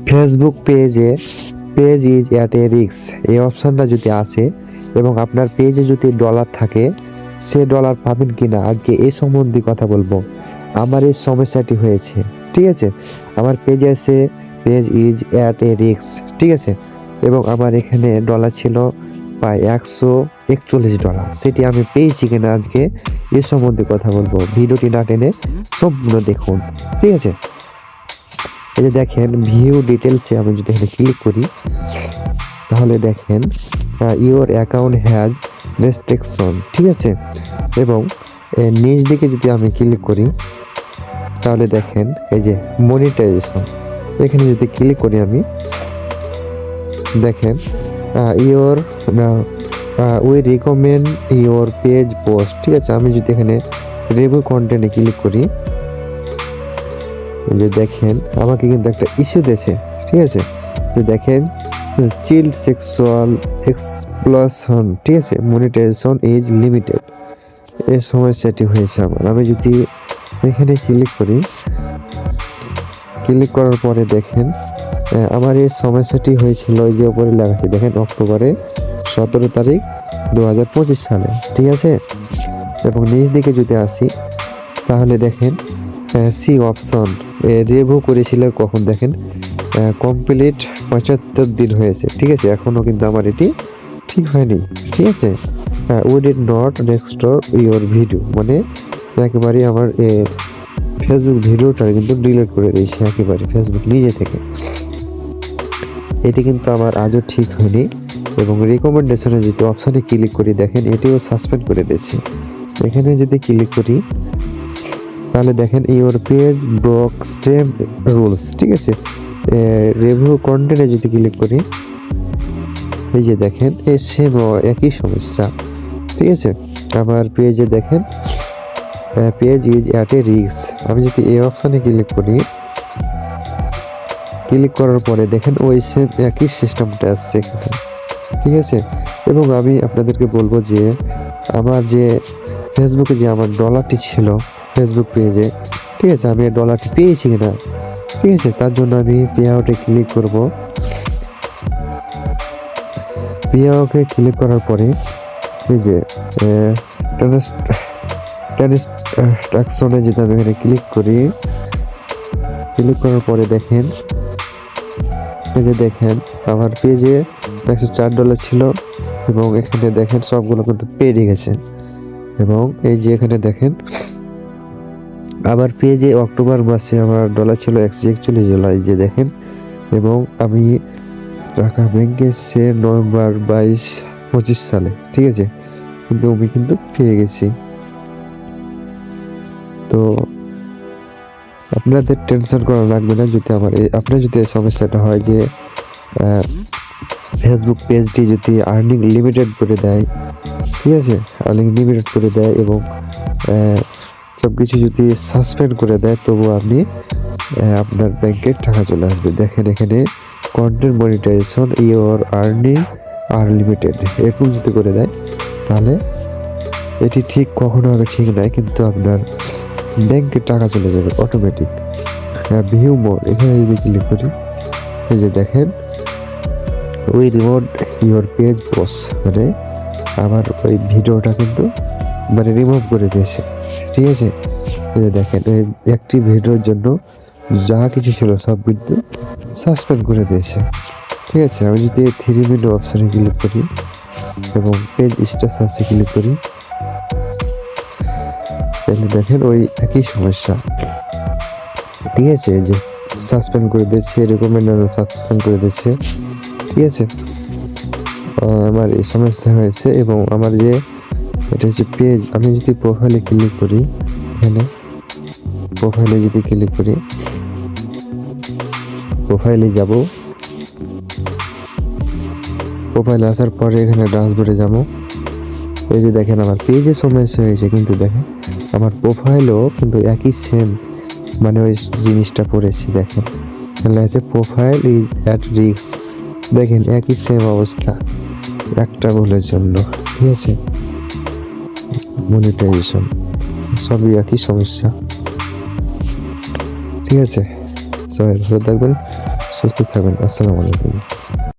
Facebook page is at a risk এই অপশানটা যদি আসে এবং আপনার পেজে যদি ডলার থাকে, সে ডলার পাবেন কি না আজকে এই সম্বন্ধে কথা বলবো। আমার এই সমস্যাটি হয়েছে, ঠিক আছে। আমার পেজে এসে page is at a risk, ঠিক আছে, এবং আমার এখানে ডলার ছিল প্রায় $141, সেটি আমি পেয়েছি কিনা আজকে এ সম্বন্ধে কথা বলবো। ভিডিওটি না টেনে সম্পূর্ণ দেখুন, ঠিক আছে। এই যে দেখেন ভিউ ডিটেলসে আমি যদি এখানে ক্লিক করি, তাহলে দেখেন ইওর অ্যাকাউন্ট হ্যাজ রেস্ট্রিকশন, ঠিক আছে। এবং নিচ দিকে যদি আমি ক্লিক করি, তাহলে দেখেন এই যে মনিটাইজেশন, এখানে যদি ক্লিক করি আমি, দেখেন your we recommend your page post, ঠিক আছে। আমি যদি এখানে রিভিউ কন্টেন্টে ক্লিক করি, যে দেখেন আমাকে কিন্তু একটা ইস্যু দিয়েছে, ঠিক আছে। যে দেখেন চিল্ড সেক্সুয়াল এক্সপ্লশন, ঠিক আছে, মনিটাইজেশন ইজ লিমিটেড, এই সমস্যাটি হয়েছে আমার। আমি যদি এখানে ক্লিক করি, ক্লিক করার পরে দেখেন আমার এই সমস্যাটি হয়েছিল, এই যে উপরে লেখা আছে দেখেন অক্টোবরে 17 তারিখ 2025 সালে, ঠিক আছে। এবং নিচ দিকে যদি আসি, তাহলে দেখেন সি অপশন রিভিউ করেছিল কখন, দেখেন কমপ্লিট 75 দিন হয়েছে, ঠিক আছে। এখনও কিন্তু আমার এটি ঠিক হয়নি, ঠিক আছে। We did not restore your video, মানে একেবারেই আমার ফেসবুক ভিডিওটা কিন্তু ডিলিট করে দিয়েছে একেবারে ফেসবুক নিজে থেকে। এটি কিন্তু আমার আজও ঠিক হয়নি। এবং রিকমেন্ডেশনে যদি অপশানে ক্লিক করি, দেখেন এটিও সাসপেন্ড করে দিয়েছে। এখানে যদি ক্লিক করি, তাহলে দেখেন your page broke same rules, ঠিক আছে। রিভিউ কন্টেন্টে যদি ক্লিক করি, এই যে দেখেন এই সেম একই সমস্যা, ঠিক আছে। আমার পেজে দেখেন page is at a risk, আমি যদি এই অপশানে ক্লিক করি, ক্লিক করার পরে দেখেন ওই সেম একই সিস্টেমটা আসছে এখানে, ঠিক আছে। এবং আমি আপনাদেরকে বলবো যে আমার যে ফেসবুকে যে আমার ডলারটি ছিল ফেসবুক পেজে, ঠিক আছে, আমি ডলারটি পেয়েছি কিনা, ঠিক আছে, তার জন্য আমি পে আউটে ক্লিক করব। পে আউটে ক্লিক করার পরে এই যে ট্রানজাকশনে যদি আমি এখানে ক্লিক করি, ক্লিক করার পরে দেখেন এই যে দেখেন আমার পেজে $104 ছিল, এবং এখানে দেখেন সবগুলো কিন্তু পেয়ে গেছে। এবং এই যে এখানে দেখেন আমার পেজে অক্টোবর মাসে আমার ডলার ছিল $141, এই যে দেখেন। এবং আমি টাকা ব্যাংকে সে নভেম্বর 25 সালে, ঠিক আছে, কিন্তু আমি কিন্তু পেয়ে গেছি। তো আপনাদের টেনশন করা লাগবে না যদি আপনার যদি এই সমস্যাটা হয় যে ফেসবুক পেজটি যদি আর্নিং লিমিটেড করে দেয়, ঠিক আছে, আর্নিং লিমিটেড করে দেয় এবং সব কিছু যদি সাসপেন্ড করে দেয়, তবু আপনি আপনার ব্যাংকে টাকা চলে আসবে। দেখেন এখানে content monetisation your earning are limited, এরকম যদি করে দেয়, তাহলে এটি ঠিক কখনো হবে ঠিক নয়, কিন্তু আপনার ব্যাংকে টাকা চলে যাবে অটোমেটিক। ভিউ মোর, এখানে যদি ক্লিক করি, এই যে দেখেন we remote your page post, মানে আমার ওই ভিডিওটা কিন্তু মানে রিমুভ করে দিয়েছে, ঠিক আছে। এই যে দেখেন এই একটি ভিডিওর জন্য যা কিছু ছিল সব কিন্তু সাসপেন্ড করে দিয়েছে, ঠিক আছে। আমি যদি 3 মিনিট অপশানে ক্লিক করি এবং পেজ স্ট্যাটাসে ক্লিক করি, তাহলে দেখেন ওই একই সমস্যা, ঠিক আছে, যে সাসপেন্ড করে দিয়েছে, রিকমেন্ড সাসপেন্ড করে দিয়েছে, ঠিক আছে। আমার এই সমস্যা হয়েছে। এবং আমার যে এটা হচ্ছে পেজ, আমি যদি প্রোফাইলে ক্লিক করি, এখানে প্রোফাইলে যদি ক্লিক করি, প্রোফাইলে যাব, প্রোফাইলে আসার পরে এখানে ড্যাশবোর্ডে যাব। এই যে দেখেন আমার পেজে সমস্যা হয়েছে, কিন্তু দেখেন আমার প্রোফাইলও কিন্তু একই সেম মানে ওই জিনিসটা পড়েছি। দেখেন এখানে আছে প্রোফাইল ইজ অ্যাট রিস্ক, দেখেন একই সেম অবস্থা একটা ভুলের জন্য, ঠিক আছে। মনিটাইজেশন সবই একই সমস্যা, ঠিক আছে। সবাই ভালো থাকবেন, সুস্থ থাকবেন। আসসালামু আলাইকুম।